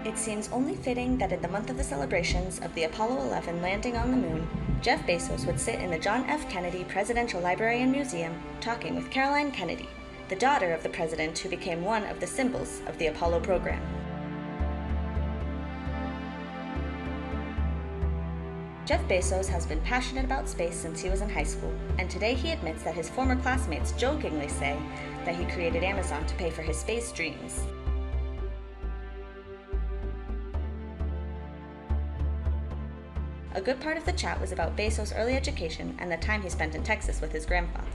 It seems only fitting that in the month of the celebrations of the Apollo 11 landing on the moon, Jeff Bezos would sit in the John F. Kennedy Presidential Library and Museum talking with Caroline Kennedy, the daughter of the president who became one of the symbols of the Apollo program. Jeff Bezos has been passionate about space since he was in high school, and today he admits that his former classmates jokingly say that he created Amazon to pay for his space dreams. A good part of the chat was about Bezos' early education and the time he spent in Texas with his grandfather.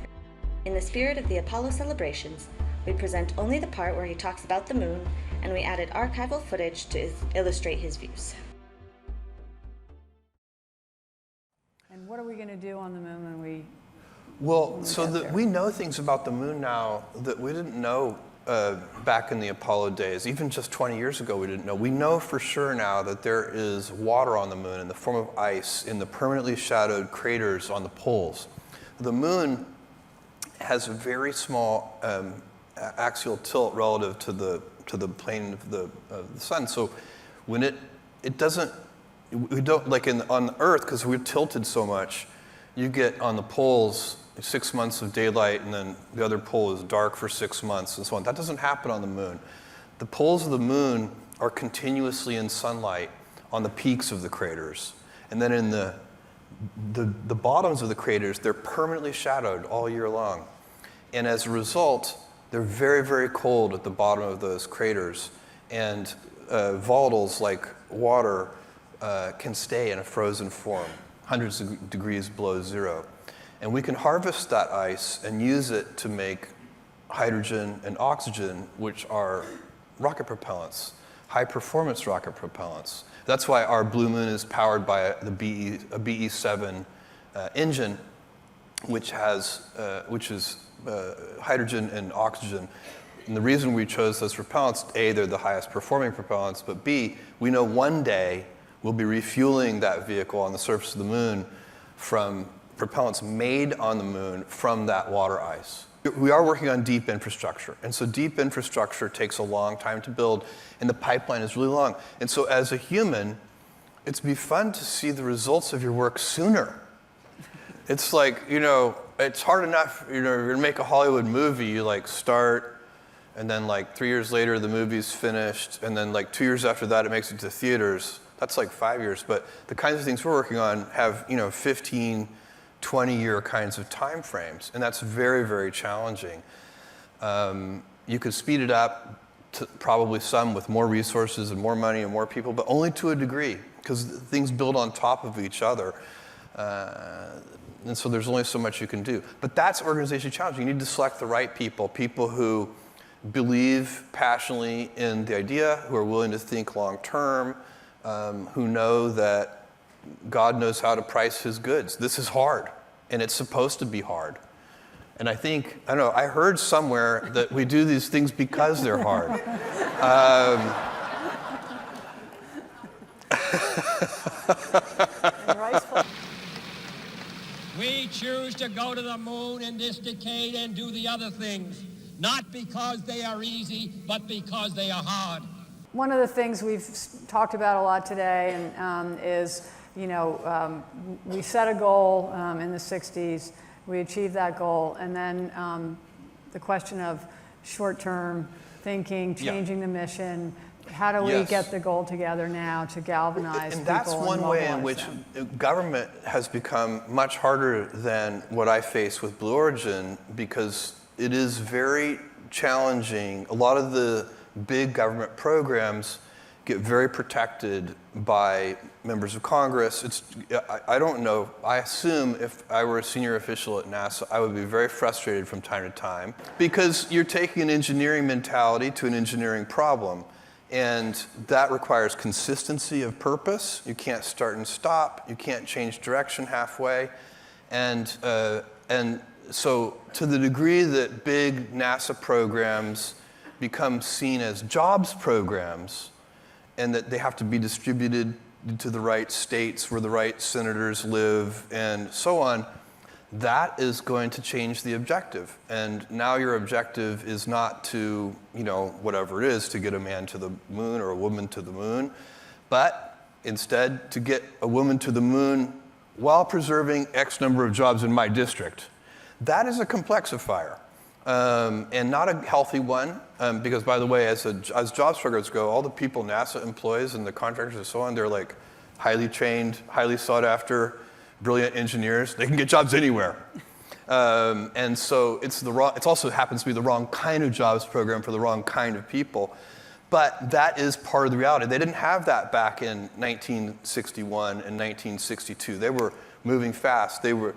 In the spirit of the Apollo celebrations, we present only the part where he talks about the moon, and we added archival footage to illustrate his views. And what are we going to do on the moon when we we know things about the moon now that we didn't know back in the Apollo days. Even just 20 years ago, we didn't know. We know for sure now that there is water on the moon in the form of ice in the permanently shadowed craters on the poles. The moon has a very small axial tilt relative to the plane of the sun. So when it doesn't, we don't, like on the Earth, because we're tilted so much, you get on the poles 6 months of daylight, and then the other pole is dark for 6 months, and so on. That doesn't happen on the moon. The poles of the moon are continuously in sunlight on the peaks of the craters. And then in the bottoms of the craters, they're permanently shadowed all year long. And as a result, they're very, very cold at the bottom of those craters. And volatiles like water can stay in a frozen form, hundreds of degrees below zero. And we can harvest that ice and use it to make hydrogen and oxygen, which are rocket propellants, high-performance rocket propellants. That's why our Blue Moon is powered by a BE-7 engine, which is hydrogen and oxygen. And the reason we chose those propellants, A, they're the highest performing propellants, but B, we know one day we'll be refueling that vehicle on the surface of the moon from propellants made on the moon from that water ice. We are working on deep infrastructure, and so deep infrastructure takes a long time to build, and the pipeline is really long. And so as a human, it's be fun to see the results of your work sooner. It's like, it's hard enough, you're gonna make a Hollywood movie, you start, and then 3 years later the movie's finished, and then 2 years after that it makes it to theaters. That's 5 years, but the kinds of things we're working on have 15, 20-year kinds of time frames, and that's very, very challenging. You could speed it up to probably some with more resources and more money and more people, but only to a degree, because things build on top of each other. And so there's only so much you can do. But that's organizational challenge. You need to select the right people, people who believe passionately in the idea, who are willing to think long term, who know that God knows how to price his goods. This is hard, and it's supposed to be hard. And I think, I heard somewhere that we do these things because they're hard. We choose to go to the moon in this decade and do the other things, not because they are easy, but because they are hard. One of the things we've talked about a lot today is, we set a goal in the 60s, we achieved that goal, and then the question of short-term thinking, changing the mission, how do we get the goal together now to galvanize people? And that's one way in which government has become much harder than what I face with Blue Origin, because it is very challenging. A lot of the big government programs get very protected by members of Congress. I don't know, I assume if I were a senior official at NASA, I would be very frustrated from time to time, because you're taking an engineering mentality to an engineering problem. And that requires consistency of purpose. You can't start and stop. You can't change direction halfway. And so to the degree that big NASA programs become seen as jobs programs, and that they have to be distributed to the right states where the right senators live and so on, that is going to change the objective. And now your objective is not to, whatever it is, to get a man to the moon or a woman to the moon, but instead to get a woman to the moon while preserving X number of jobs in my district. That is a complexifier, and not a healthy one, because, by the way, as jobs programs go, all the people NASA employs and the contractors and so on, they're like highly trained, highly sought after, brilliant engineers. They can get jobs anywhere. And so it also happens to be the wrong kind of jobs program for the wrong kind of people. But that is part of the reality. They didn't have that back in 1961 and 1962. They were moving fast. They were,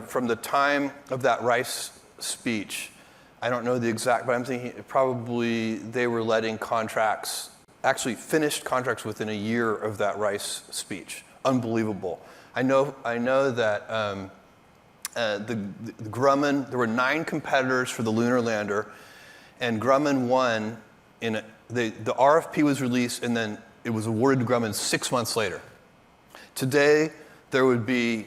from the time of that Rice speech, I don't know the exact, but I'm thinking probably they were letting contracts, actually finished contracts within a year of that Rice speech. Unbelievable. I know that the Grumman, there were 9 competitors for the lunar lander, and Grumman won. The RFP was released, and then it was awarded to Grumman 6 months later. Today, there would be,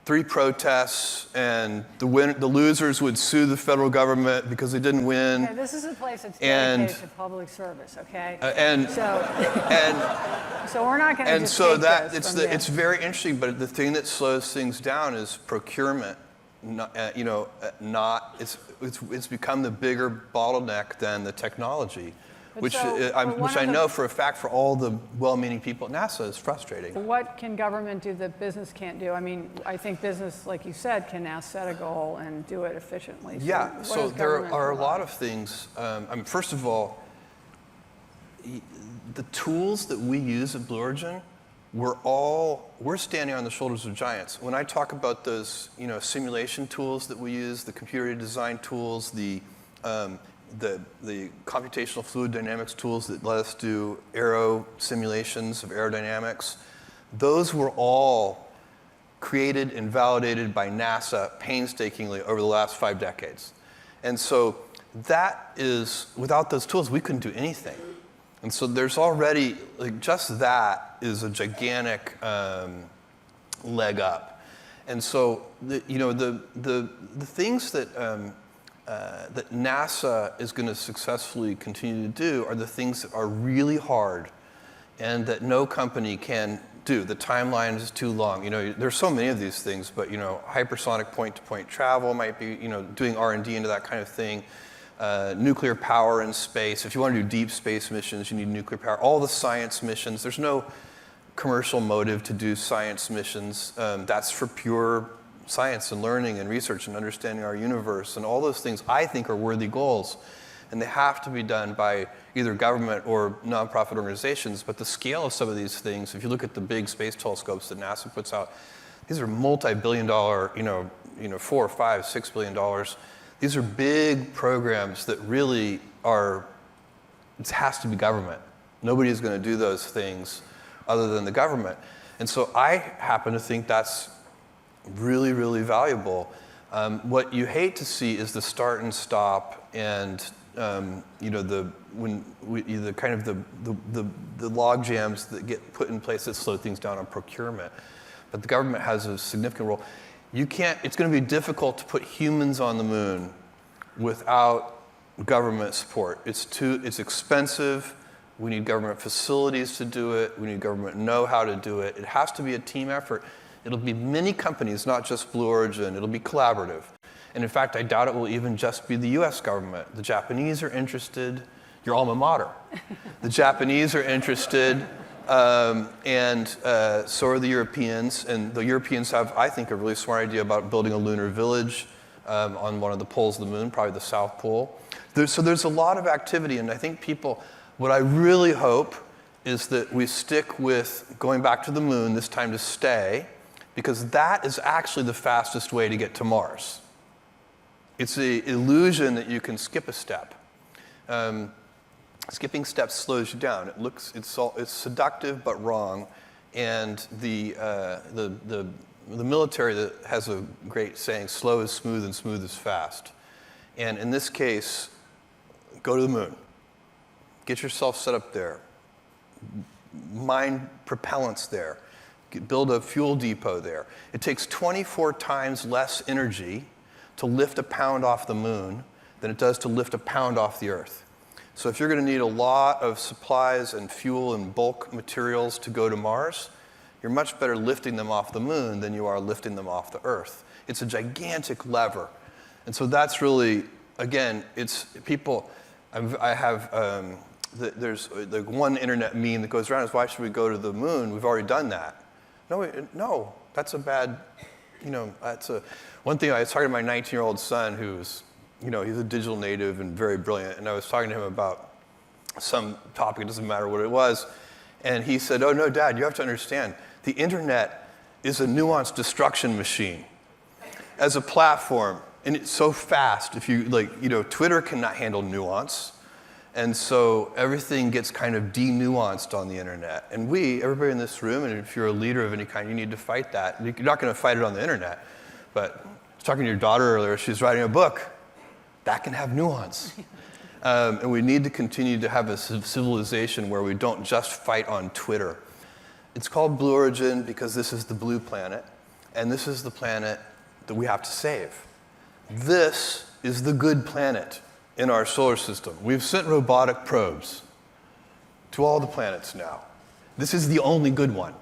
3 protests, and the losers would sue the federal government because they didn't win. Okay, this is a place that's dedicated to public service, okay? So we're not going to just so take that this it's very interesting, but the thing that slows things down is procurement. It's become the bigger bottleneck than the technology, which I know for a fact for all the well-meaning people at NASA is frustrating. What can government do that business can't do? I mean, I think business, like you said, can now set a goal and do it efficiently. So there are a lot of things. First of all, the tools that we use at Blue Origin, we're standing on the shoulders of giants. When I talk about those, simulation tools that we use, the computer design tools, the computational fluid dynamics tools that let us do aero simulations of aerodynamics, those were all created and validated by NASA painstakingly over the last 5 decades. And so that is, without those tools, we couldn't do anything. And so there's already, just that is a gigantic leg up. And so, the things that that NASA is going to successfully continue to do are the things that are really hard and that no company can do. The timeline is too long. There's so many of these things, but hypersonic point-to-point travel might be, doing R&D into that kind of thing. Nuclear power in space. If you want to do deep space missions, you need nuclear power. All the science missions, there's no commercial motive to do science missions. That's for pure science and learning and research and understanding our universe. And all those things, I think, are worthy goals. And they have to be done by either government or nonprofit organizations. But the scale of some of these things, if you look at the big space telescopes that NASA puts out, these are multi-billion-dollar, $4, $5, $6 billion. These are big programs that really are, it has to be government. Nobody is going to do those things other than the government. And so I happen to think that's really, really valuable. What you hate to see is the start and stop and the log jams that get put in place that slow things down on procurement. But the government has a significant role. It's going to be difficult to put humans on the moon without government support. It's expensive. We need government facilities to do it. We need government know-how to do it. It has to be a team effort. It'll be many companies, not just Blue Origin. It'll be collaborative. And in fact, I doubt it will even just be the US government. The Japanese are interested. Your alma mater. The Japanese are interested. And so are the Europeans. And the Europeans have, I think, a really smart idea about building a lunar village on one of the poles of the moon, probably the South Pole. So there's a lot of activity. And I think what I really hope is that we stick with going back to the moon, this time to stay, because that is actually the fastest way to get to Mars. It's the illusion that you can skip a step. Skipping steps slows you down. It's seductive but wrong, and the military that has a great saying: "Slow is smooth, and smooth is fast." And in this case, go to the moon. Get yourself set up there. Mine propellants there. build a fuel depot there. It takes 24 times less energy to lift a pound off the moon than it does to lift a pound off the Earth. So if you're going to need a lot of supplies and fuel and bulk materials to go to Mars, you're much better lifting them off the moon than you are lifting them off the Earth. It's a gigantic lever. And so that's really, again, it's people, there's like one internet meme that goes around is, why should we go to the moon? We've already done that. No, that's a bad, one thing I was talking to my 19-year-old son who's, he's a digital native and very brilliant, and I was talking to him about some topic, it doesn't matter what it was, and he said, oh no, Dad, you have to understand, the internet is a nuanced destruction machine. As a platform, and it's so fast, Twitter cannot handle nuance, and so everything gets kind of de-nuanced on the internet. And everybody in this room, and if you're a leader of any kind, you need to fight that. You're not going to fight it on the internet, but I was talking to your daughter earlier, she's writing a book. That can have nuance. And we need to continue to have a civilization where we don't just fight on Twitter. It's called Blue Origin because this is the blue planet, and this is the planet that we have to save. This is the good planet in our solar system. We've sent robotic probes to all the planets now. This is the only good one.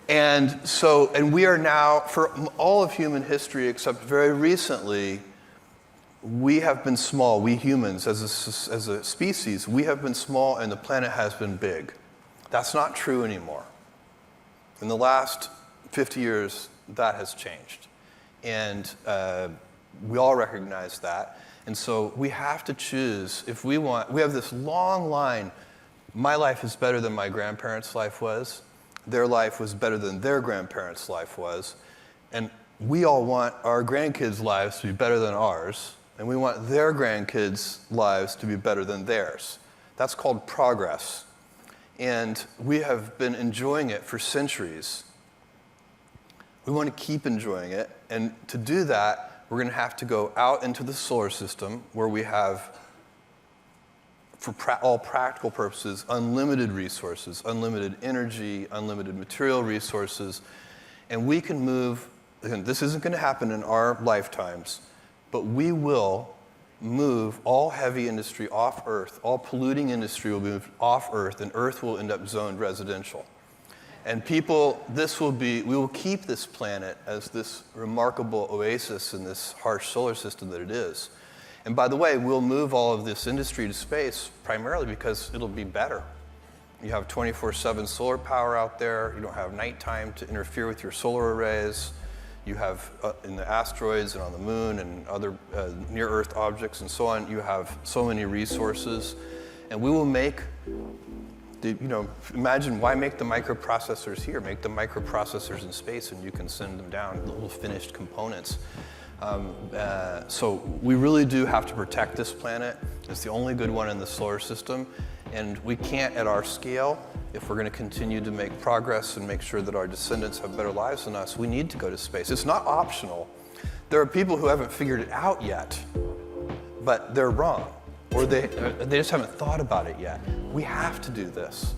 And we are now, for all of human history except very recently, we have been small. We humans, as a species, we have been small and the planet has been big. That's not true anymore. In the last 50 years, that has changed. And we all recognize that. And so we have to choose if we have this long line. My life is better than my grandparents' life was. Their life was better than their grandparents' life was. And we all want our grandkids' lives to be better than ours. And we want their grandkids' lives to be better than theirs. That's called progress. And we have been enjoying it for centuries. We want to keep enjoying it. And to do that, we're going to have to go out into the solar system where we have, for all practical purposes, unlimited resources, unlimited energy, unlimited material resources. And we can move, again, this isn't going to happen in our lifetimes, but we will move all heavy industry off Earth. All polluting industry will move off Earth, and Earth will end up zoned residential. And we will keep this planet as this remarkable oasis in this harsh solar system that it is. And by the way, we'll move all of this industry to space primarily because it'll be better. You have 24/7 solar power out there. You don't have nighttime to interfere with your solar arrays. You have, in the asteroids and on the moon and other near-Earth objects and so on, you have so many resources. And we will make, imagine why make the microprocessors here? Make the microprocessors in space and you can send them down, little finished components. So we really do have to protect this planet. It's the only good one in the solar system. And we can't, at our scale, if we're going to continue to make progress and make sure that our descendants have better lives than us, we need to go to space. It's not optional. There are people who haven't figured it out yet, but they're wrong. Or they just haven't thought about it yet. We have to do this.